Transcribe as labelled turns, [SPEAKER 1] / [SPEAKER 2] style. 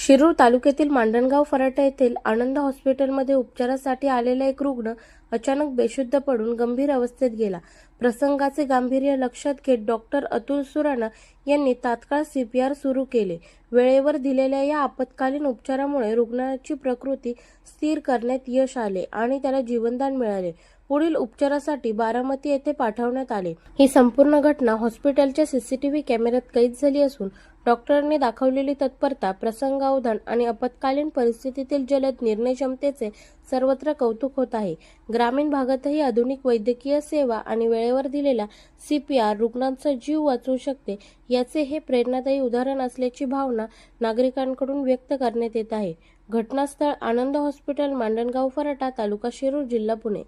[SPEAKER 1] शिरूर तालुक्यातील मांडणगाव फराटा येथील आनंद हॉस्पिटलमध्ये उपचारासाठी आलेला एक रुग्ण अचानक बेशुद्ध पडून गंभीर अवस्थेत गेला। प्रसंगाचे गांभीर्य लक्षात घेत डॉक्टर अतुल सुराणा यांनी तात्काळ सीपीआर सुरू केले। वेळेवर दिलेल्या या आपत्कालीन उपचारामुळे रुग्णाची प्रकृती स्थिर करण्यात यश आले आणि त्याला जीवनदान मिळाले। पुढील उपचारासाठी बारामती येथे पाठवण्यात आले। ही संपूर्ण घटना हॉस्पिटलच्या सीसीटीव्ही कॅमेऱ्यात कैद झाली असून डॉक्टरांनी दाखवलेली तत्परता, प्रसंगावधान आणि आपत्कालीन परिस्थितीतील जलद निर्णय क्षमतेचे सर्वत्र कौतुक होत आहे। ग्रामीण भागातही आधुनिक वैद्यकीय सेवा आणि वेळेवर दिलेला सीपीआर रुग्णांचा जीव वाचवू शकते, याचे हे प्रेरणादायी उदाहरण असल्याची भावना नागरिकांकडून व्यक्त करण्यात येत आहे। घटनास्थळ आनंद हॉस्पिटल, मांडणगाव फराटा, तालुका शिरूर, जिल्हा पुणे।